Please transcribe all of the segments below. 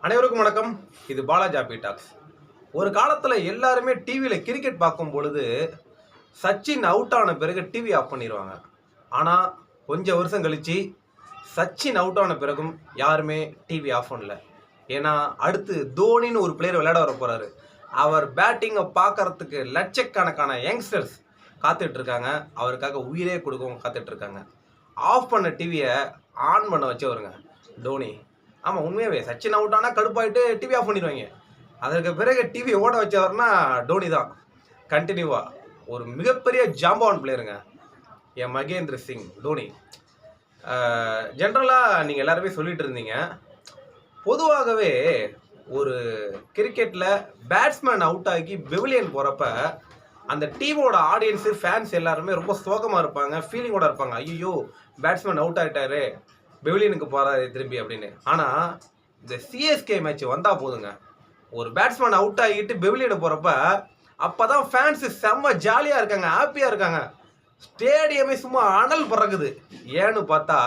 அனைவருக்கும் வணக்கம். இது பாலாஜி ஹாப்பி டாக்ஸ். ஒரு காலத்தில் எல்லாருமே டிவியில் கிரிக்கெட் பார்க்கும் பொழுது சச்சின் அவுட் ஆன பிறகு டிவி ஆஃப் பண்ணிடுவாங்க. ஆனால் கொஞ்சம் வருஷம் கழித்து சச்சின் அவுட் ஆன பிறகும் யாருமே டிவி ஆஃப் பண்ணல. ஏன்னா அடுத்து தோனின்னு ஒரு பிளேயர் விளையாட வர போகிறாரு. அவர் பேட்டிங்கை பார்க்கறதுக்கு லட்சக்கணக்கான யங்ஸ்டர்ஸ் காத்துட்ருக்காங்க. அவருக்காக உயிரே கொடுக்கவும் காத்துட்ருக்காங்க. ஆஃப் பண்ண டிவியை ஆன் பண்ண வச்சவருங்க தோனி. ஆமாம், உண்மையாகவே சச்சின் அவுட் ஆனால் கடுப்பாயிட்டு டிவி ஆஃப் பண்ணிடுவாங்க. அதற்கு பிறகு டிவி ஓட வச்சவர்னா டோனி தான். கண்டினியூவாக ஒரு மிகப்பெரிய ஜாம்பவான் பிளேயருங்க என் மகேந்திர சிங் தோனி. ஜென்ரலாக நீங்கள் எல்லாருமே சொல்லிட்டு இருந்தீங்க, பொதுவாகவே ஒரு கிரிக்கெட்டில் பேட்ஸ்மேன் அவுட் ஆகி பெவிலியன் போகிறப்ப அந்த டீமோட ஆடியன்ஸு ஃபேன்ஸ் எல்லாருமே ரொம்ப சோகமாக இருப்பாங்க, ஃபீலிங்கோட இருப்பாங்க. ஐயோ பேட்ஸ்மேன் அவுட் ஆகிட்டாரு, பெவிலியனுக்கு போகிறாரு திரும்பி அப்படின்னு. ஆனால் இந்த சிஎஸ்கே மேட்ச் வந்தால் போதுங்க, ஒரு பேட்ஸ்மேன் அவுட் ஆகிட்டு பெவிலியனு போகிறப்ப அப்போ தான் ஃபேன்ஸு செம்ம ஜாலியாக இருக்காங்க, ஹாப்பியாக இருக்காங்க. ஸ்டேடியமே சும்மா அனல் பறக்குது. ஏன்னு பார்த்தா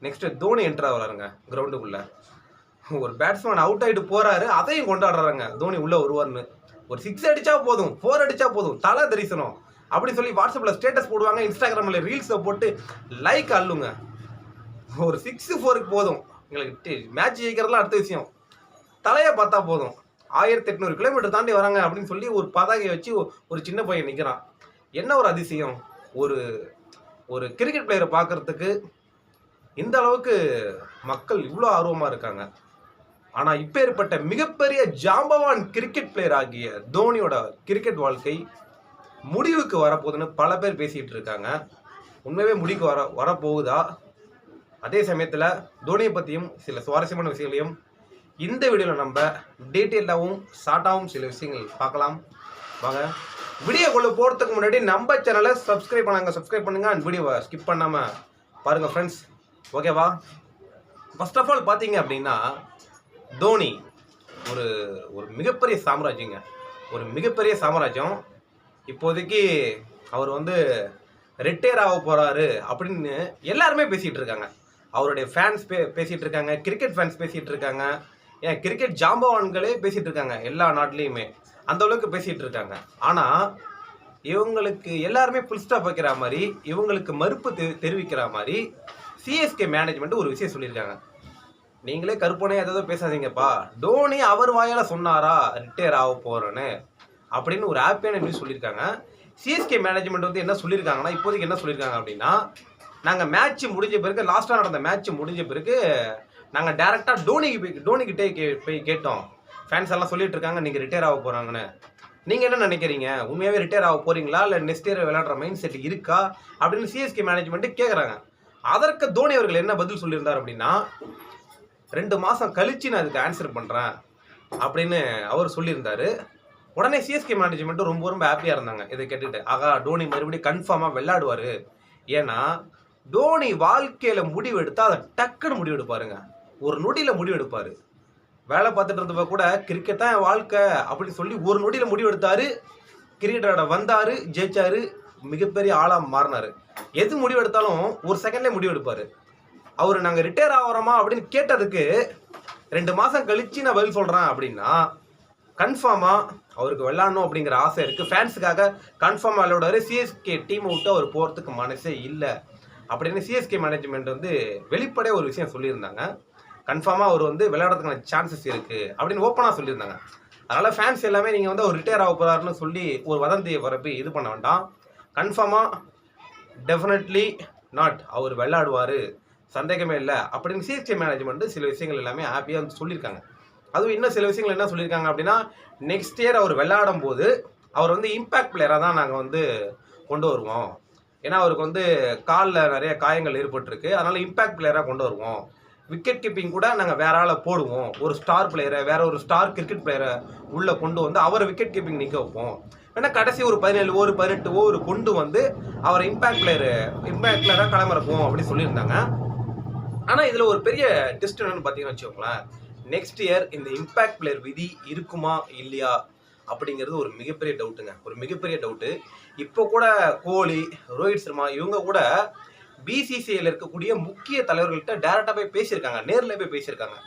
நெக்ஸ்ட்டு தோனி என்ட்ரு ஆகிறாருங்க கிரவுண்டுக்குள்ளே. ஒரு பேட்ஸ்மேன் அவுட் ஆகிட்டு போகிறாரு, அதையும் கொண்டாடுறாங்க தோனி உள்ளே வருவார்னு. ஒரு 6 அடித்தா போதும், 4 அடித்தா போதும், தலை தரிசனம் அப்படி சொல்லி வாட்ஸ்அப்பில் ஸ்டேட்டஸ் போடுவாங்க, இன்ஸ்டாகிராமில் ரீல்ஸை போட்டு லைக் அள்ளுங்க. ஒரு 6-4க்கு போதும், எங்களுக்கு மேட்ச் ஜெயிக்கிறதுலாம் அடுத்த விஷயம், தலையை பார்த்தா போதும். 1800 கிலோமீட்டர் தாண்டி வராங்க அப்படின்னு சொல்லி ஒரு பதாகையை வச்சு ஒரு சின்ன பையன் நிற்கிறான். என்ன ஒரு அதிசயம்! ஒரு ஒரு கிரிக்கெட் பிளேயரை பார்க்குறதுக்கு இந்த அளவுக்கு மக்கள் இவ்வளோ ஆர்வமாக இருக்காங்க. ஆனால் இப்போ ஏற்பட்ட மிகப்பெரிய ஜாம்பவான் கிரிக்கெட் பிளேயர் ஆகிய தோனியோட கிரிக்கெட் வாழ்க்கை முடிவுக்கு வரப்போகுதுன்னு பல பேர் பேசிகிட்டு இருக்காங்க. உண்மையாகவே முடிவுக்கு வரப்போகுதா? அதே சமயத்தில் தோனியை பற்றியும் சில சுவாரஸ்யமான விஷயங்களையும் இந்த வீடியோவில் நம்ம டீட்டெயிலாகவும் ஷார்ட்டாகவும் சில விஷயங்கள் பார்க்கலாம். வாங்க வீடியோக்குள்ளே போகிறதுக்கு முன்னாடி நம்ம சேனலை சப்ஸ்கிரைப் பண்ணுங்கள் அண்ட் வீடியோவை ஸ்கிப் பண்ணாமல் பாருங்கள் ஃப்ரெண்ட்ஸ், ஓகேவா? ஃபர்ஸ்ட் ஆஃப் ஆல் பார்த்தீங்க அப்படின்னா தோனி ஒரு ஒரு மிகப்பெரிய சாம்ராஜ்யங்க, ஒரு மிகப்பெரிய சாம்ராஜ்யம். இப்போதைக்கு அவர் ரிட்டையர் ஆக போகிறாரு அப்படின்னு எல்லாருமே பேசிகிட்டு இருக்காங்க. அவருடைய ஃபேன்ஸ் பேசிகிட்டு இருக்காங்க, கிரிக்கெட் ஃபேன்ஸ் பேசிகிட்டு இருக்காங்க, ஏன் கிரிக்கெட் ஜாம்பவான்களே பேசிகிட்டு இருக்காங்க. எல்லா நாட்டிலையுமே அந்த அளவுக்கு பேசிகிட்டு இருக்காங்க. ஆனால் இவங்களுக்கு எல்லாருமே ஃபுல் ஸ்டாப் வைக்கிற மாதிரி, இவங்களுக்கு மறுப்பு தெரிவிக்கிற மாதிரி சிஎஸ்கே மேனேஜ்மெண்ட் ஒரு விஷயம் சொல்லியிருக்காங்க. நீங்களே கருப்பனே ஏதோ பேசாதீங்கப்பா, தோனி அவர் வாயால் சொன்னாரா ரிட்டையர் ஆக போகிறேன்னு அப்படின்னு ஒரு ஹாப்பியான நியூஸ் சொல்லியிருக்காங்க. சிஎஸ்கே மேனேஜ்மெண்ட் என்ன சொல்லியிருக்காங்கன்னா, இப்போதைக்கு என்ன சொல்லியிருக்காங்க அப்படின்னா, நாங்கள் மேட்ச் முடிஞ்ச பிறகு, லாஸ்ட்டாக நடந்த மேட்ச் முடிஞ்ச பிறகு நாங்கள் டேரெக்டாக டோனிக்கிட்டே போய் கேட்டோம். ஃபேன்ஸ் எல்லாம் சொல்லிட்டு இருக்காங்க நீங்கள் ரிட்டையர் ஆக போகிறாங்கன்னு. நீங்கள் என்ன நினைக்கிறீங்க? உண்மையாகவே ரிட்டையர் ஆக போகிறீங்களா, இல்லை நெக்ஸ்ட் இயர் விளையாடுற மைண்ட் செட் இருக்கா அப்படின்னு சிஎஸ்கே மேனேஜ்மெண்ட்டு கேட்குறாங்க. அதற்கு தோனி அவர்கள் என்ன பதில் சொல்லியிருந்தார் அப்படின்னா, 2 மாதம் கழித்து நான் அதுக்கு ஆன்சர் பண்ணுறேன் அப்படின்னு அவர் சொல்லியிருந்தார். உடனே சிஎஸ்கே மேனேஜ்மெண்ட்டு ரொம்ப ரொம்ப ஹாப்பியாக இருந்தாங்க இதை கேட்டுட்டு. ஆகா, தோனி மறுபடியும் கன்ஃபார்மாக விளையாடுவார். ஏன்னா தோனி வாழ்க்கையில் முடிவு எடுத்தால் அதை டக்குன்னு முடிவு எடுப்பாருங்க, ஒரு நொடியில் முடிவு எடுப்பார். வேலை பார்த்துட்டு இருந்தப்ப கூட கிரிக்கெட் தான் என் வாழ்க்கை அப்படின்னு சொல்லி ஒரு நொடியில் முடிவு எடுத்தார். கிரிக்கெட்டோட வந்தார், ஜெயிச்சார், மிகப்பெரிய ஆளாக மாறினார். எது முடிவு எடுத்தாலும் ஒரு செகண்ட்லேயே முடிவு எடுப்பார். அவர் நாங்கள் ரிட்டையர் ஆகிறோமா அப்படின்னு கேட்டதுக்கு 2 மாதம் கழித்து நான் பதில் சொல்கிறேன் அப்படின்னா கன்ஃபார்மாக அவருக்கு விளையாடணும் அப்படிங்கிற ஆசை இருக்குது. ஃபேன்ஸுக்காக கன்ஃபார்மாக விளையாடுவார். சிஎஸ்கே டீமை விட்டு அவர் போகிறதுக்கு மனசே இல்லை அப்படின்னு சிஎஸ்கே மேனேஜ்மெண்ட் வெளிப்படையாக ஒரு விஷயம் சொல்லியிருந்தாங்க. கன்ஃபார்மாக அவர் விளையாடுறதுக்கான சான்சஸ் இருக்குது அப்படின்னு ஓப்பனாக சொல்லியிருந்தாங்க. அதனால் ஃபேன்ஸ் எல்லாமே நீங்கள் அவர் ரிட்டையர் ஆக போகிறாருன்னு சொல்லி ஒரு வதந்தியை வரப்பி இது பண்ண வேண்டாம். கன்ஃபார்மாக டெஃபினெட்லி நாட், அவர் விளையாடுவார், சந்தேகமே இல்லை அப்படின்னு சிஎஸ்கே மேனேஜ்மெண்ட்டு சில விஷயங்கள் எல்லாமே ஹாப்பியாக சொல்லியிருக்காங்க. அதுவும் இன்னும் சில விஷயங்கள் என்ன சொல்லியிருக்காங்க அப்படின்னா, நெக்ஸ்ட் இயர் அவர் விளையாடும் போது அவர் இம்பேக்ட் பிளேயராக தான் நாங்கள் கொண்டு வருவோம். ஏன்னா அவருக்கு காலில் நிறைய காயங்கள் ஏற்பட்டிருக்கு, அதனால் இம்பேக்ட் பிளேயராக கொண்டு வருவோம். விக்கெட் கீப்பிங் கூட நாங்கள் வேற ஆளை போடுவோம், ஒரு ஸ்டார் பிளேயரை, வேற ஒரு ஸ்டார் கிரிக்கெட் பிளேயரை உள்ளே கொண்டு அவரை விக்கெட் கீப்பிங் நிற்க வைப்போம். ஏன்னா கடைசி ஒரு 17 ஓவர் 18 ஓவர் கொண்டு அவரை இம்பேக்ட் பிளேயராக களமிறப்போம் அப்படின்னு சொல்லியிருந்தாங்க. ஆனால் இதில் ஒரு பெரிய டெஸ்ட் என்னன்னு பார்த்தீங்கன்னு வச்சுக்கோங்களேன், நெக்ஸ்ட் இயர் இந்த இம்பேக்ட் பிளேயர் விதி இருக்குமா இல்லையா அப்படிங்கிறது ஒரு மிகப்பெரிய டவுட்டுங்க, ஒரு மிகப்பெரிய டவுட்டு. இப்போ கூட கோலி, ரோஹித் சர்மா இவங்க கூட பிசிசிஐயில் இருக்கக்கூடிய முக்கிய தலைவர்கள்ட்ட டேரெக்டாக போய் பேசியிருக்காங்க, நேரில் போய் பேசியிருக்காங்க.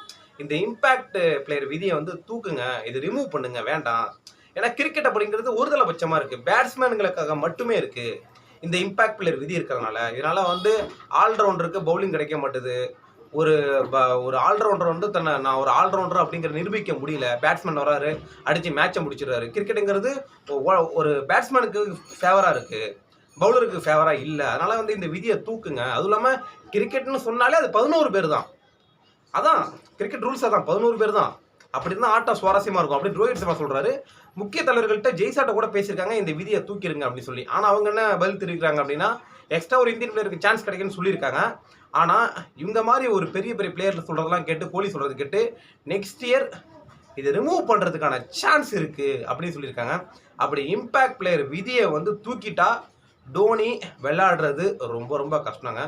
இந்த இம்பேக்ட் பிளேயர் விதியை வந்து தூக்குங்க, இது ரிமூவ் பண்ணுங்க, வேண்டாம். ஏன்னா கிரிக்கெட் அப்படிங்கிறது ஒருதலைபட்சமாக இருக்குது, பேட்ஸ்மேனுங்களுக்காக மட்டுமே இருக்குது இந்த இம்பேக்ட் பிளேயர் விதி இருக்கிறதுனால. இதனால் வந்து ஆல்ரவுண்டருக்கு பவுலிங் கிடைக்க மாட்டுது. ஒரு ஒரு ஆல்ரவுண்டர் வந்து தன்னை நான் ஒரு ஆல்ரவுண்டர் அப்படிங்கிற நிரூபிக்க முடியல. பேட்ஸ்மேன் வராரு, அடித்து மேட்சை முடிச்சிடுறாரு. கிரிக்கெட்டுங்கிறது ஒரு பேட்ஸ்மேனுக்கு ஃபேவராக இருக்குது, பவுலருக்கு ஃபேவராக இல்லை. அதனால் வந்து இந்த விதியை தூக்குங்க. அதுவும் இல்லாமல் கிரிக்கெட்னு சொன்னாலே அது 11 பேர் தான். அதான் கிரிக்கெட் ரூல்ஸ், அதான் 11 பேர் தான். அப்படி இருந்தால் ஆட்டம் சுவாரஸ்யமாக இருக்கும் அப்படின்னு ரோஹித் சர்மா சொல்கிறாரு. முக்கிய தலைவர்கள்ட்ட ஜெய்சாட்ட கூட பேசியிருக்காங்க இந்த விதியை தூக்கிடுங்க அப்படின்னு சொல்லி. ஆனால் அவங்க என்ன பதில் தெரிவிக்கிறாங்க அப்படின்னா, எக்ஸ்ட்ரா ஒரு இந்தியன் பிளேயருக்கு சான்ஸ் கிடைக்குன்னு சொல்லியிருக்காங்க. ஆனால் இவங்க மாதிரி ஒரு பெரிய பெரிய பிளேயர் சொல்கிறதெல்லாம் கேட்டு, கோலி சொல்கிறது கேட்டு, நெக்ஸ்ட் இயர் இதை ரிமூவ் பண்ணுறதுக்கான சான்ஸ் இருக்குது அப்படின்னு சொல்லியிருக்காங்க. அப்படி இம்பேக்ட் பிளேயர் விதியை வந்து தூக்கிட்டா டோனி விளையாடுறது ரொம்ப ரொம்ப கஷ்டங்க,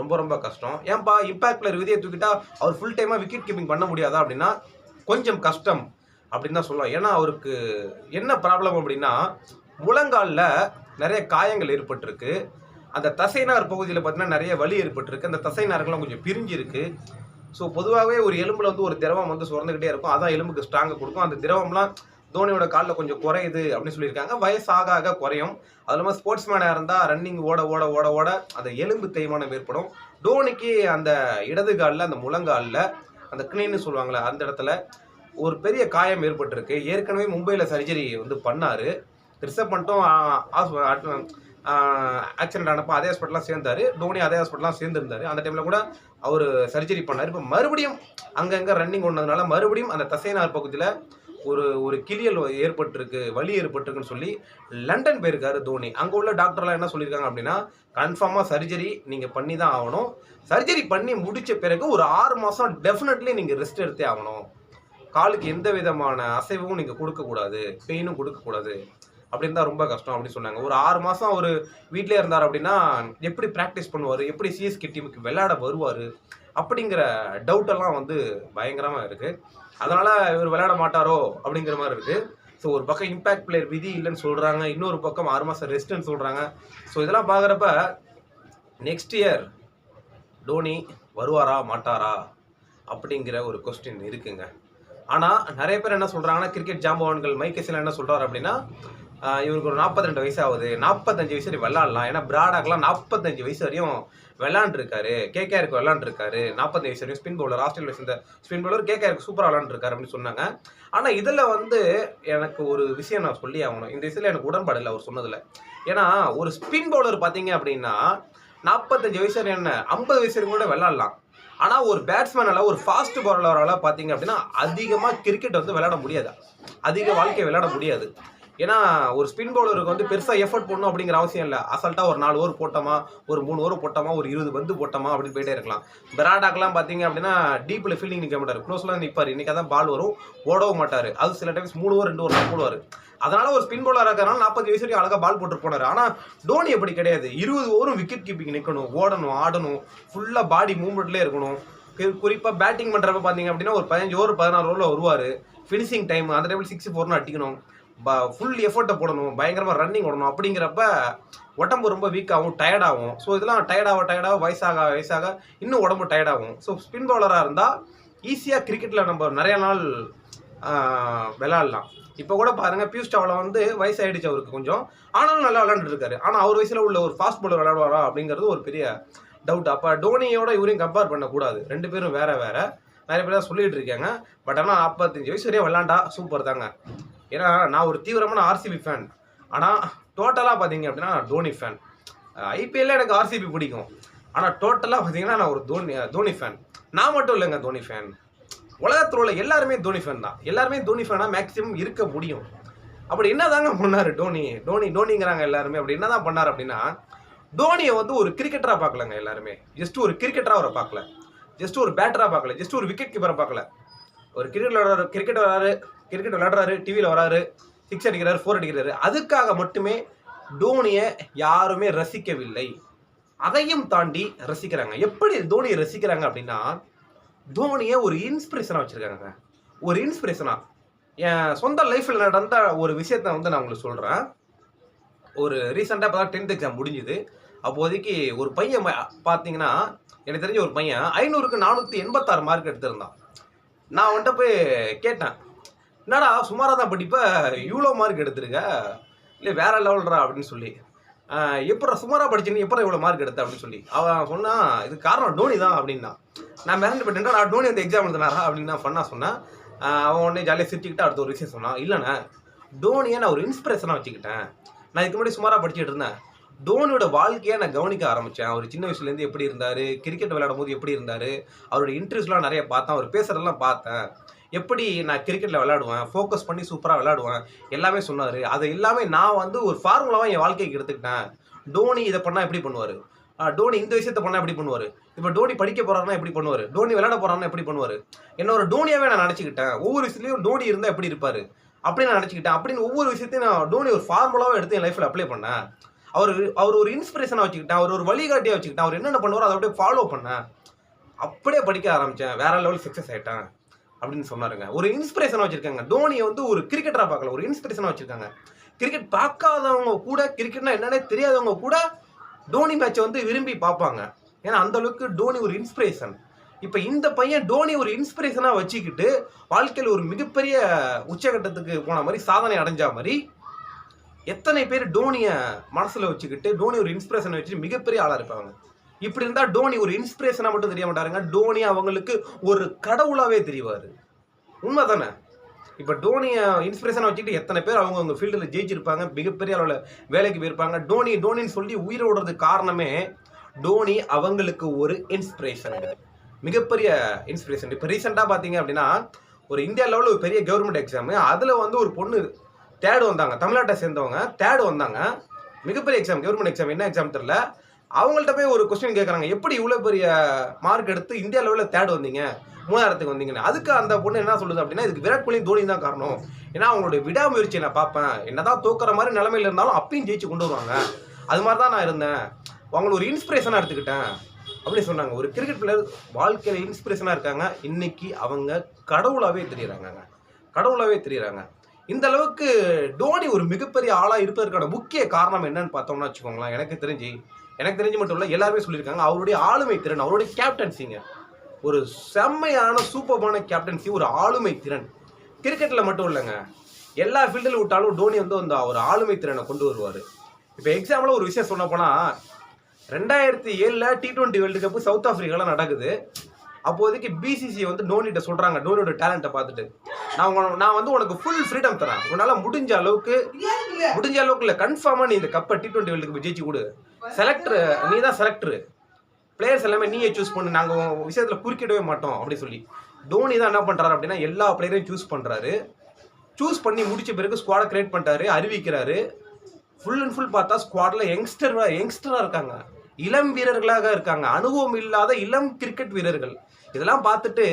ரொம்ப ரொம்ப கஷ்டம். ஏன்பா இம்பேக்ட் பிளேயர் விதியை தூக்கிட்டா அவர் ஃபுல் டைமாக விக்கெட் கீப்பிங் பண்ண முடியாதா அப்படின்னா கொஞ்சம் கஷ்டம் அப்படின்னு தான் சொல்லலாம். ஏன்னா அவருக்கு என்ன ப்ராப்ளம் அப்படின்னா, முழங்காலில் நிறைய காயங்கள் ஏற்பட்டிருக்கு. அந்த தசைநார் பகுதியில் பார்த்தீங்கன்னா நிறைய வலி ஏற்பட்டிருக்கு. அந்த தசைநார்கள்லாம் கொஞ்சம் பிரிஞ்சிருக்கு. ஸோ பொதுவாகவே ஒரு எலும்பில் வந்து ஒரு திரவம் வந்து சுரந்துக்கிட்டே இருக்கும், அதான் எலும்புக்கு ஸ்ட்ராங்கை கொடுக்கும். அந்த திரவம்லாம் தோனியோட காலில் கொஞ்சம் குறையுது அப்படின்னு சொல்லியிருக்காங்க. வயசாக ஆக குறையும். அது இல்லாமல் ஸ்போர்ட்ஸ் மேனாக இருந்தால் ரன்னிங் ஓட ஓட ஓட ஓட அந்த எலும்பு தேய்மானம் ஏற்படும். டோனிக்கு அந்த இடது காலில், அந்த முழங்காலில் அந்த கிணீன்னு சொல்லுவாங்களே அந்த இடத்துல ஒரு பெரிய காயம் ஏற்பட்டிருக்கு. ஏற்கனவே மும்பையில் சர்ஜரி வந்து பண்ணார். ரிசர்வ் பண்ணிட்டும் ஆக்சிடென்ட் ஆனப்போ அதே ஹாஸ்பிட்டலாம் சேர்ந்தார். டோனி அதே ஹாஸ்பிட்டலாம் சேர்ந்துருந்தார். அந்த டைமில் கூட அவர் சர்ஜரி பண்ணார். இப்போ மறுபடியும் அங்கங்கே ரன்னிங் ஒன்றதுனால மறுபடியும் அந்த தசைநார் பகுதியில் ஒரு கிளியல் ஏற்பட்டிருக்கு, வலி ஏற்பட்டிருக்குன்னு சொல்லி லண்டன் போயிருக்காரு தோனி. அங்கே உள்ள டாக்டர்லாம் என்ன சொல்லியிருக்காங்க அப்படின்னா, கன்ஃபார்மாக சர்ஜரி நீங்கள் பண்ணி தான் ஆகணும். சர்ஜரி பண்ணி முடித்த பிறகு ஒரு 6 மாதம் டெஃபினெட்லி நீங்கள் ரெஸ்ட் எடுத்தே ஆகணும். காலுக்கு எந்த விதமான அசைவும் நீங்கள் கொடுக்கக்கூடாது, பெயினும் கொடுக்கக்கூடாது. அப்படின்னு தான் ரொம்ப கஷ்டம் அப்படின்னு சொன்னாங்க. ஒரு 6 மாதம் அவர் வீட்டிலே இருந்தார் அப்படின்னா எப்படி ப்ராக்டிஸ் பண்ணுவார், எப்படி சிஎஸ்கே டீமுக்கு விளையாட வருவார் அப்படிங்கிற டவுட்டெல்லாம் வந்து பயங்கரமாக இருக்குது. அதனால் இவர் விளையாட மாட்டாரோ அப்படிங்கிற மாதிரி இருக்குது. ஸோ ஒரு பக்கம் இம்பேக்ட் பிளேயர் விதி இல்லைன்னு சொல்கிறாங்க, இன்னொரு பக்கம் 6 மாதம் ரெஸ்ட்டுன்னு சொல்கிறாங்க. ஸோ இதெல்லாம் பார்க்குறப்ப நெக்ஸ்ட் இயர் டோனி வருவாரா மாட்டாரா அப்படிங்கிற ஒரு கொஸ்டின் இருக்குங்க. ஆனால் நிறைய பேர் என்ன சொல்கிறாங்கன்னா, கிரிக்கெட் ஜாம்பவான்கள் மைக்கேசில் என்ன சொல்கிறார் அப்படின்னா, இவருக்கு ஒரு 42 வயசு ஆகுது, 45 வயசு வரையும் விளாட்லாம். ஏன்னா பிராடாக்லாம் 45 வயசு வரையும் விளாண்டுருக்காரு, கேகேஆருக்கு விளாண்டுருக்காரு. 45 வயசு வரையும் ஸ்பின் பவுலர், ஆஸ்திரேலியா சேர்ந்த ஸ்பின் பவுலர், கேகேஆருக்கு சூப்பராக விளாண்டுருக்காரு அப்படின்னு சொன்னாங்க. ஆனால் இதில் வந்து எனக்கு ஒரு விஷயம் நான் சொல்லி ஆகணும். இந்த விஷயத்தில் எனக்கு உடன்பாடு இல்லை அவர் சொன்னதில். ஏன்னா ஒரு ஸ்பின் பவுலர் பார்த்தீங்க அப்படின்னா 45 வயசு வரையும் என்ன 50 வயசு வரையும் கூட விளாட்லாம். ஆனால் ஒரு பேட்ஸ்மேனால், ஒரு ஃபாஸ்ட் பவுலரால் பார்த்தீங்க அப்படின்னா அதிகமாக கிரிக்கெட் வந்து விளையாட முடியாது, அதிக வாழ்க்கையை விளையாட முடியாது. ஏன்னா ஒரு ஸ்பின் பவுலருக்கு வந்து பெருசாக எஃபர்ட் போடணும் அப்படிங்கிற அவசியம் இல்லை. அசால்ட்டாக ஒரு 4 ஓவர் போட்டோமா, ஒரு 3 ஓவர் போட்டோமா, ஒரு 20 பந்து போட்டோமா அப்படின்னு போயிட்டே இருக்கலாம். பிராடாக்லாம் பார்த்தீங்க அப்படின்னா டீப்பில் ஃபீல்டிங் நிற்க மாட்டார், க்ளோஸ்லாம் நிற்பார். இன்றைக்கி தான் பால் வரும், ஓடவும் மாட்டார். அது சில டைம்ஸ் 3 ஓவர் 2 ஓவர் போடுவார். அதனால் ஒரு ஸ்பின் பவுலராக இருக்கிறனால 40 வயசு வரைக்கும் அழகாக பால் போட்டு போனார். ஆனால் டோனி அப்படி கிடையாது. 20 ஓவரும் விக்கெட் கீப்பிங் நிற்கணும், ஓடணும், ஆடணும், ஃபுல்லாக பாடி மூவ்மெண்ட்லேயே இருக்கணும். குறிப்பாக பேட்டிங் பண்ணுறப்ப பார்த்தீங்க அப்படின்னா ஒரு 15 ஓவர் 16 ஓவரில் வருவார். ஃபினிஷிங் டைம் அந்த டைமில் 6 4ன்னு அடிக்கணும், ஃபுல் எஃபர்ட்டை போடணும், பயங்கரமாக ரன்னிங் ஓடணும். அப்படிங்கிறப்ப உடம்பு ரொம்ப வீக்காகும், டயர்டாகும். ஸோ இதெல்லாம் டயர்டாக வயசாக இன்னும் உடம்பு டயர்டாகும். ஸோ ஸ்பின் பவுலராக இருந்தால் ஈஸியாக கிரிக்கெட்டில் நம்ம நிறைய நாள் விளையாடலாம். இப்போ கூட பாருங்கள், பியூஷ் சாவ்லா வந்து வயசாகிடுச்சு அவருக்கு கொஞ்சம், ஆனாலும் நல்லா விளையாண்டுட்டு இருக்காரு. ஆனால் அவர் வயசில் உள்ள ஒரு ஃபாஸ்ட் பவுலர் விளையாடுவாரா அப்படிங்கிறது ஒரு பெரிய டவுட். அப்போ டோனியோட இவரையும் கம்பேர் பண்ணக்கூடாது, 2 பேரும் வேறு நிறைய பேர் தான் சொல்லிகிட்டு இருக்காங்க. பட் ஆனால் 45 வயசு வரையும் விளாண்டா சூப்பர் தாங்க. ஏன்னா நான் ஒரு தீவிரமான ஆர்சிபி ஃபேன், ஆனால் டோட்டலாக பார்த்தீங்க அப்படின்னா நான் டோனி ஃபேன். ஐபிஎல்ல எனக்கு ஆர்சிபி பிடிக்கும், ஆனால் டோட்டலாக பார்த்தீங்கன்னா நான் ஒரு தோனி ஃபேன். நான் மட்டும் இல்லைங்க தோனி ஃபேன், உலகத்தில் உள்ள எல்லாருமே தோனி ஃபேன் தான். எல்லாருமே தோனி ஃபேனாக மேக்ஸிமம் இருக்க முடியும். அப்படி என்ன தாங்க பண்ணார் டோனிங்கிறாங்க எல்லாருமே. அப்படி என்ன தான் பண்ணார் அப்படின்னா, டோனியை வந்து ஒரு கிரிக்கெட்டராக பார்க்கலங்க எல்லாருமே. ஜஸ்ட் ஒரு கிரிக்கெட்டராக அவரை பார்க்கல, ஜஸ்ட் ஒரு பேட்டராக பார்க்கல, ஜஸ்ட் ஒரு விக்கெட் கீப்பரை பார்க்கல. ஒரு கிரிக்கெட் விளையாடுறாரு, டிவியில் வராரு, 6 அடிக்கிறாரு, 4 அடிக்கிறாரு. அதுக்காக மட்டுமே டோனியை யாருமே ரசிக்கவில்லை. அதையும் தாண்டி ரசிக்கிறாங்க. எப்படி தோனியை ரசிக்கிறாங்க அப்படின்னா, தோனியை ஒரு இன்ஸ்பிரேஷனாக வச்சுருக்காங்க. ஒரு இன்ஸ்பிரேஷனாக என் சொந்த லைஃப்பில் நடந்த ஒரு விஷயத்த வந்து நான் உங்களுக்கு சொல்கிறேன். ஒரு ரீசெண்டாக இப்போ தான் 10th எக்ஸாம் முடிஞ்சுது. அப்போதைக்கு ஒரு பையன் பார்த்தீங்கன்னா, எனக்கு தெரிஞ்ச ஒரு பையன் 500க்கு 486 மார்க் எடுத்திருந்தான். நான் வந்துட்டு போய் கேட்டேன், என்னடா சுமாராக தான் படிப்ப, இவ்வளோ மார்க் எடுத்திருக்க, இல்லை வேற லெவல்ரா அப்படின்னு சொல்லி. எப்படா சுமாராக படிச்சுன்னு எப்படா இவ்வளோ மார்க் எடுத்த அப்படின்னு சொல்லி அவன் சொன்னான், இது காரணம் டோனி தான் அப்படின்னா. நான் மிரண்டு போயிட்டேன்டா, டோனி அந்த எக்ஸாம் எழுதினாரா அப்படின்னு நான் பண்ணா சொன்னேன். அவன் உடனே ஜாலியாக சிரிச்சுக்கிட்டு அடுத்த ஒரு விஷயம் சொன்னான், இல்லைண்ணே டோனியை நான் ஒரு இன்ஸ்பிரேஷனாக வச்சுக்கிட்டேன். நான் இதுக்கு முன்னாடி சுமாராக படிச்சுட்டு இருந்தேன், டோனியோட வாழ்க்கையை நான் கவனிக்க ஆரம்பித்தேன். அவர் சின்ன வயசுலேருந்து எப்படி இருந்தார், கிரிக்கெட் விளையாடும் போது எப்படி இருந்தார், அவருடைய இன்டர்வியூஸ்லாம் நிறைய பார்த்தேன், அவர் பேசுகிறதெல்லாம் பார்த்தேன், எப்படி நான் கிரிக்கெட்டில் விளையாடுவேன், ஃபோக்கஸ் பண்ணி சூப்பராக விளையாடுவேன் எல்லாமே சொன்னார். அதை எல்லாமே நான் வந்து ஒரு ஃபார்முலாவாக என் வாழ்க்கைக்கு எடுத்துக்கிட்டேன். டோனி இதை பண்ணால் எப்படி பண்ணுவார், டோனி இந்த விஷயத்த பண்ணால் எப்படி பண்ணுவார், இப்போ டோனி படிக்க போகிறாருன்னா எப்படி பண்ணுவார், டோனி விளையாட போகிறாருன்னா எப்படி பண்ணுவார், என்ன ஒரு டோனியாவே நான் நினச்சிக்கிட்டேன். ஒவ்வொரு விஷயத்துலையும் டோனி இருந்தால் எப்படி இருப்பார் அப்படின்னு நான் நினச்சிக்கிட்டேன். அப்படின்னு ஒவ்வொரு விஷயத்தையும் நான் டோனி ஒரு ஃபார்முலாவாக எடுத்து என் லைஃப்பில் அப்ளை பண்ணேன். அவர் ஒரு இன்ஸ்பிரேஷனாக வச்சுக்கிட்டேன், அவர் ஒரு வழிகாட்டியாக வச்சுக்கிட்டேன், அவர் என்னென்ன பண்ணுவாரோ அதை அப்படியே ஃபாலோ பண்ணேன். அப்படியே படிக்க ஆரம்பித்தேன், வேற லெவல் சக்ஸஸ் ஆகிட்டேன் அப்படின்னு சொன்னாருங்க. ஒரு இன்ஸ்பிரேஷனாக வச்சுருக்காங்க. டோனியை வந்து ஒரு கிரிக்கெட்டராக பார்க்கல, ஒரு இன்ஸ்பிரேஷனாக வச்சுருக்காங்க. கிரிக்கெட் பார்க்காதவங்க கூட, கிரிக்கெட்னா என்னன்னே தெரியாதவங்க கூட டோனி மேட்சை வந்து விரும்பி பார்ப்பாங்க. ஏன்னா அந்த அளவுக்கு டோனி ஒரு இன்ஸ்பிரேஷன். இப்போ இந்த பையன் டோனி ஒரு இன்ஸ்பிரேஷனாக வச்சுக்கிட்டு வாழ்க்கையில் ஒரு மிகப்பெரிய உச்சகட்டத்துக்கு போன மாதிரி, சாதனை அடைஞ்ச மாதிரி எத்தனை பேர் டோனியை மனசில் வச்சுக்கிட்டு டோனி ஒரு இன்ஸ்பிரேஷனை வச்சுட்டு மிகப்பெரிய ஆளாக இருப்பாங்க. இப்படி இருந்தால் டோனி ஒரு இன்ஸ்பிரேஷனாக மட்டும் தெரிய மாட்டாருங்க, டோனி அவங்களுக்கு ஒரு கடவுளாகவே தெரிவார். உண்மை தானே? இப்போ டோனியை இன்ஸ்பிரேஷனாக வச்சுக்கிட்டு எத்தனை பேர் அவங்க ஃபீல்டில் ஜெயிச்சிருப்பாங்க, மிகப்பெரிய அளவில் வேலைக்கு போயிருப்பாங்க. டோனின்னு சொல்லி உயிரை விடுறதுக்கு காரணமே டோனி அவங்களுக்கு ஒரு இன்ஸ்பிரேஷன், மிகப்பெரிய இன்ஸ்பிரேஷன். இப்போ ரீசெண்டாக பார்த்தீங்க அப்படின்னா ஒரு இந்தியா லெவலில் ஒரு பெரிய கவர்மெண்ட் எக்ஸாமு, அதில் வந்து ஒரு பொண்ணு தேர்டு வந்தாங்க, தமிழ்நாட்டை சேர்ந்தவங்க தேர்டு வந்தாங்க. மிகப்பெரிய எக்ஸாம், கவர்மெண்ட் எக்ஸாம், என்ன எக்ஸாம் தெரியல. அவங்கள்ட்ட போய் ஒரு கொஸ்டின் கேட்குறாங்க, எப்படி இவ்வளோ பெரிய மார்க் எடுத்து இந்தியா லெவலில் தேர்டு வந்தீங்க, 3,000க்கு வந்தீங்கன்னு. அதுக்கு அந்த பொண்ணு என்ன சொல்லுது அப்படின்னா, இதுக்கு விராட் கோலி தோனி தான் காரணம். ஏன்னா அவங்களுடைய விடாமுயற்சியை நான் பார்ப்பேன், என்னதான் தோக்குற மாதிரி நிலைமையில் இருந்தாலும் அப்பயும் ஜெயிச்சு கொண்டு வருவாங்க, அது மாதிரி தான் நான் இருந்தேன், அவங்களை ஒரு இன்ஸ்பிரேஷனாக எடுத்துக்கிட்டேன் அப்படின்னு சொன்னாங்க. ஒரு கிரிக்கெட் பிளேயர் வாழ்க்கையில் இன்ஸ்பிரேஷனாக இருக்காங்க, இன்னைக்கு அவங்க கடவுளாகவே தெரியுறாங்க. இந்த அளவுக்கு டோனி ஒரு மிகப்பெரிய ஆளாக இருப்பதற்கான முக்கிய காரணம் என்னன்னு பார்த்தோம்னா வச்சுக்கோங்களேன், எனக்கு தெரிஞ்சு மட்டும் இல்லை, எல்லாருமே சொல்லியிருக்காங்க, அவருடைய ஆளுமை திறன், அவருடைய கேப்டன்சிங்க. ஒரு செம்மையான சூப்பர்பான கேப்டன்சி, ஒரு ஆளுமை திறன். கிரிக்கெட்டில் மட்டும் இல்லைங்க, எல்லா ஃபீல்டில் விட்டாலும் டோனி வந்து அந்த ஒரு ஆளுமை திறனை கொண்டு வருவார். இப்போ எக்ஸாம்பிள் ஒரு விஷயம் சொன்ன போனால், 2007 T20 வேர்ல்டு கப்பு சவுத் ஆஃப்ரிக்காவில் நடக்குது. அப்போதைக்கு பிசிசி வந்து டோனிகிட்ட சொல்கிறாங்க, டோனியோட டேலண்ட்டை பார்த்துட்டு, நான் வந்து உனக்கு ஃபுல் ஃப்ரீடம் தரேன், உன்னால் முடிஞ்ச அளவுக்கு இல்லை, கன்ஃபார்மாக நீ இந்த கப்பை T20 வேர்ல்டு கப் ஜெயிச்சு கொடு, செலக்டர் நீ தான் செலக்டரு, பிளேயர்ஸ் எல்லாமே நீயே சூஸ் பண்ணு, நாங்கள் விஷயத்தில் குறுக்கிடவே மாட்டோம் அப்படி சொல்லி. டோனி தான் என்ன பண்ணுறாரு அப்படின்னா, எல்லா பிளேயரையும் சூஸ் பண்ணி முடிச்ச பிறகு ஸ்குவாடை கிரியேட் பண்ணிட்டாரு, அறிவிக்கிறாரு. ஃபுல் அண்ட் ஃபுல் பார்த்தா ஸ்குவாடில் யங்ஸ்டராக இருக்காங்க, இளம் வீரர்களாக இருக்காங்க, அனுபவம் இல்லாத இளம் கிரிக்கெட் வீரர்கள். இதெல்லாம் பார்த்துட்டு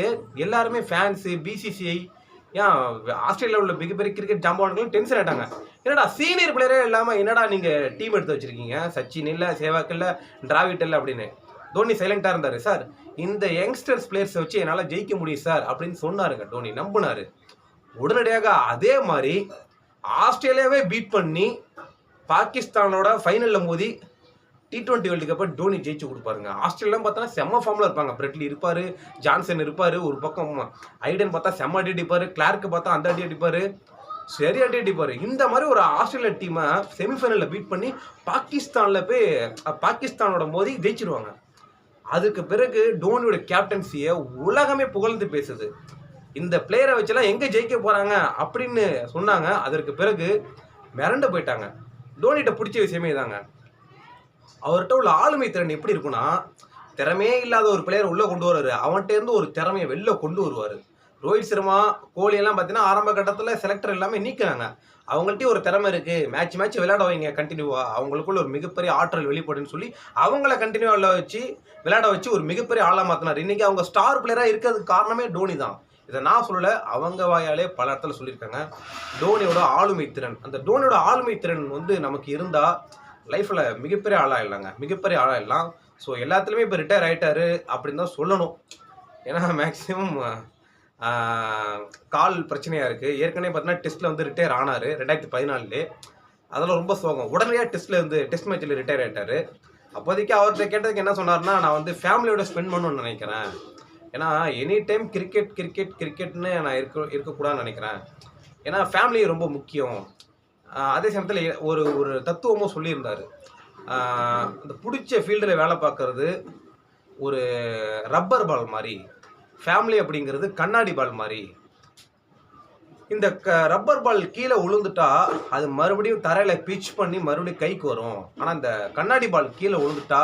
எல்லாருமே ஃபேன்ஸு, பிசிசிஐ, ஏன் ஆஸ்திரேலியாவில் உள்ள மிகப்பெரிய கிரிக்கெட் ஜாம்பவான்களும் டென்ஷன் ஆகிட்டாங்க. என்னடா சீனியர் பிளேயரே இல்லாமல் என்னடா நீங்கள் டீம் எடுத்து வச்சுருக்கீங்க, சச்சின் இல்லை, சேவாக் இல்லை, டிராவிட் இல்லை அப்படின்னு. டோனி சைலண்டாக இருந்தார். சார் இந்த யங்ஸ்டர்ஸ் பிளேயர்ஸை வச்சு என்னால் ஜெயிக்க முடியும் சார் அப்படின்னு சொன்னாருங்க. டோனி நம்பினார். உடனடியாக அதே மாதிரி ஆஸ்திரேலியாவே பீட் பண்ணி பாகிஸ்தானோட ஃபைனலில் மோதி T20 வேர்ல்டு கப்பை டோனி ஜெயிச்சு கொடுப்பாருங்க. ஆஸ்திரேலியாவும் பார்த்தா செம்ம ஃபார்மில் இருப்பாங்க. பிரெட்லி இருப்பார், ஜான்சன் இருப்பார், ஒரு பக்கம் ஐடன் பார்த்தா செம்ம அடி அடிப்பார், கிளார்க்கு பார்த்தா அந்த அடி அடிப்பார், சரி அடி அடிப்பார். இந்த மாதிரி ஒரு ஆஸ்திரேலியா டீமை செமிஃபைனலில் பீட் பண்ணி பாகிஸ்தானோட மோதி ஜெயிச்சிருவாங்க. அதுக்கு பிறகு டோனியோட கேப்டன்சியை உலகமே புகழ்ந்து பேசுது. இந்த பிளேயரை வச்செல்லாம் எங்கே ஜெயிக்க போகிறாங்க அப்படின்னு சொன்னாங்க. அதற்கு பிறகு மிரண்டு போயிட்டாங்க. டோனிகிட்ட பிடிச்ச விஷயமே தாங்க, அவர்கிட்ட உள்ள ஆளுமை திறன் எப்படி இருக்குன்னா, திறமையே இல்லாத ஒரு பிளேயர் உள்ளே கொண்டு வர்றாரு, அவன்கிட்ட இருந்து ஒரு திறமையை வெளில கொண்டு வருவார். ரோஹித் சர்மா, கோலி எல்லாம் பார்த்தீங்கன்னா ஆரம்ப கட்டத்தில் செலக்டர் எல்லாமே நீக்கிறாங்க. அவங்கள்ட்டையும் ஒரு திறமை இருக்குது, மேட்ச் விளையாட வைங்க கண்டினியூவாக, அவங்களுக்குள்ள ஒரு மிகப்பெரிய ஆற்றல் வெளிப்படுன்னு சொல்லி அவங்கள கண்டினியூவாக விளையாட வச்சு ஒரு மிகப்பெரிய ஆளாக மாற்றினார். இன்றைக்கி அவங்க ஸ்டார் பிளேயராக இருக்கிறதுக்கு காரணமே டோனி தான். இதை நான் சொல்லலை, அவங்க வாயாலே பல இடத்துல சொல்லியிருக்காங்க. டோனியோட ஆளுமை திறன், அந்த டோனியோட ஆளுமை திறன் வந்து நமக்கு இருந்தால் லைஃப்பில் மிகப்பெரிய ஆளாகிடலாம். ஸோ எல்லாத்துலேயுமே இப்போ ரிட்டையர் ஆகிட்டாரு அப்படின்னு தான் சொல்லணும். ஏன்னா மேக்ஸிமம் கால் பிரச்சனையாக இருக்குது. ஏற்கனவே பார்த்தீங்கன்னா டெஸ்ட்டில் வந்து ரிட்டையர் ஆனார் 2014. அதெல்லாம் ரொம்ப சோகம். உடனடியாக டெஸ்ட் மேட்ச்சில் ரிட்டையர் ஆகிட்டார். அப்போதைக்கு அவர்கிட்ட கேட்டதுக்கு என்ன சொன்னார்னா, நான் வந்து ஃபேமிலியோட ஸ்பெண்ட் பண்ணணும்னு நினைக்கிறேன், ஏன்னா எனி டைம் கிரிக்கெட் கிரிக்கெட் கிரிக்கெட்னு நான் இருக்கக்கூடாதுன்னு நினைக்கிறேன். ஏன்னா ஃபேமிலி ரொம்ப முக்கியம். அதே சமயத்தில் ஒரு ஒரு தத்துவமும் சொல்லியிருந்தார். இந்த பிடிச்ச ஃபீல்டில் வேலை பார்க்குறது ஒரு ரப்பர் பால் மாதிரி, ஃபேமிலி அப்படிங்கிறது கண்ணாடி பால் மாதிரி. இந்த ரப்பர் பால் கீழே விழுந்துட்டா அது மறுபடியும் தரையில் பிச் பண்ணி மறுபடியும் கைக்கு வரும். ஆனால் இந்த கண்ணாடி பால் கீழே விழுந்துட்டா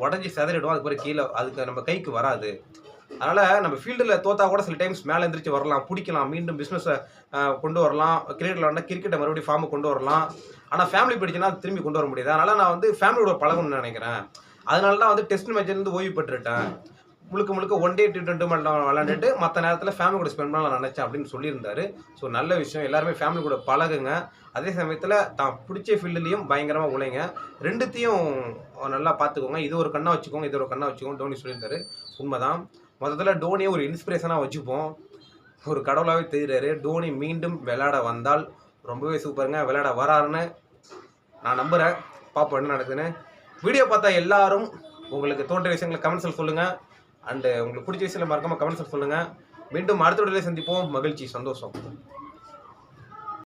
உடஞ்சி செதறிடும். அதுக்கு பிறகு கீழே அதுக்கு நம்ம கைக்கு வராது. அதனால் நம்ம ஃபீல்டில் தோத்தா கூட சில டைம்ஸ் மேலே எந்திரிச்சு வரலாம், பிடிக்கலாம், மீண்டும் பிஸ்னஸை கொண்டு வரலாம். கிரிக்கெட் விளாண்டா கிரிக்கெட்டை மறுபடியும் ஃபார்மை கொண்டு வரலாம். ஆனால் ஃபேமிலி பிடிச்சுன்னா அது திரும்பி கொண்டு வர முடியாது. அதனால் நான் வந்து ஃபேமிலியோட பழகணும்னு நினைக்கிறேன். அதனால தான் வந்து டெஸ்ட் மேட்ச்லேருந்து ஓய்வு பெற்றுட்டேன். முழுக்க முழுக்க ஒன் டே T20 மட்டும் விளாண்டுட்டு மற்ற நேரத்தில் ஃபேமிலி கூட ஸ்பெண்ட் பண்ணலாம் நினச்சேன் அப்படின்னு சொல்லியிருந்தாரு. ஸோ நல்ல விஷயம், எல்லாருமே ஃபேமிலி கூட பழகுங்க. அதே சமயத்தில் தான் பிடிச்ச ஃபீல்டுலேயும் பயங்கரமாக உழைங்க. ரெண்டுத்தையும் நல்லா பார்த்துக்கோங்க. இது ஒரு கண்ணா வச்சுக்கோங்க, இது ஒரு கண்ணா வச்சுக்கோங்க. டோனி சொல்லியிருந்தாரு, உண்மைதான். மொத்தத்தில் டோனியை ஒரு இன்ஸ்பிரேஷனாக வச்சுப்போம். ஒரு கடவுளாகவே தெரிகிறாரு. டோனி மீண்டும் விளையாட வந்தால் ரொம்பவே சூப்பருங்க. விளையாட வராருன்னு நான் நம்புகிறேன். பார்ப்போம் என்ன நடக்குதுன்னு. வீடியோ பார்த்தா எல்லாரும் உங்களுக்கு தோன்ற விஷயங்களை கமெண்ட்ஸில் சொல்லுங்கள். அண்டு உங்களுக்கு பிடிச்ச விஷயங்களை மறக்காமல் கமெண்ட்ஸில் சொல்லுங்கள். மீண்டும் அடுத்த வீடியோவில் சந்திப்போம். மகிழ்ச்சி, சந்தோஷம்.